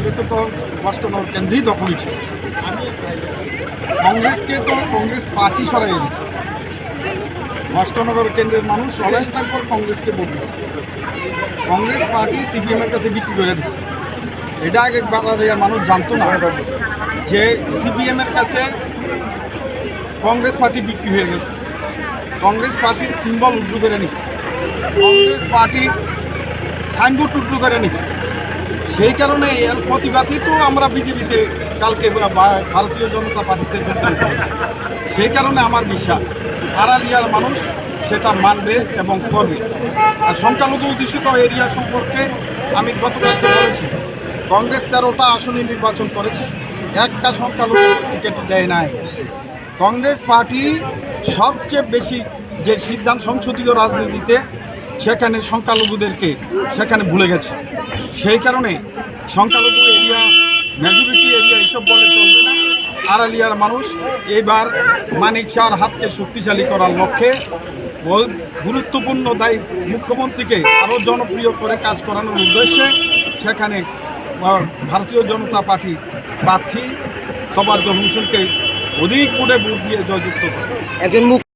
কংগ্রেসে তো অষ্টনগর কেন্দ্রেই দখলই ছিল। কংগ্রেসকে তো কংগ্রেস পার্টি সরাইয়ে দিছে। অষ্টনগর কেন্দ্রের মানুষ সরাইস্টার পর কংগ্রেসকে ভোট দিচ্ছে। কংগ্রেস পার্টি সিপিএমের কাছে বিক্রি করে দিচ্ছে। এটা আগে বাংলাদেশের মানুষ জানতো না যে সিপিএমের কাছে কংগ্রেস পার্টি বিক্রি হয়ে গেছে। কংগ্রেস পার্টির সিম্বল উদ্রু করে নিচ্ছে, কংগ্রেস পার্টির সাইনবোর্ড উদ্রু করে নিচ্ছে। সেই কারণে এর প্রতিবাদই তো আমরা বিজেপিতে কালকে ভারতীয় জনতা পার্টিতে যোগদান করেছি। সেই কারণে আমার বিশ্বাস আড়ালিয়ার মানুষ সেটা মানবে এবং করবে। আর সংখ্যালঘু অধ্যুষিত এরিয়া সম্পর্কে আমি গতকালকে বলেছি, কংগ্রেস 13টা আসনে নির্বাচন করেছে, একটা সংখ্যালঘু টিকিট দেয় নাই। কংগ্রেস পার্টি সবচেয়ে বেশি যে সিদ্ধান্ত সংসদীয় রাজনীতিতে সেখানে সংখ্যালঘুদেরকে সেখানে ভুলে গেছে। সেই কারণে সংখ্যালঘু এরিয়া, মেজরিটি এরিয়া এইসব বলে চলবে না। আড়ালিয়ার মানুষ এবার মানিক শাহর হাতকে শক্তিশালী করার লক্ষ্যে গুরুত্বপূর্ণ দায়ী মুখ্যমন্ত্রীকে আরও জনপ্রিয় করে কাজ করানোর উদ্দেশ্যে সেখানে ভারতীয় জনতা পার্টি প্রার্থী তোফাজ্জল হোসেনকে অধিক ভোটে ভোট দিয়ে জয়যুক্ত করে।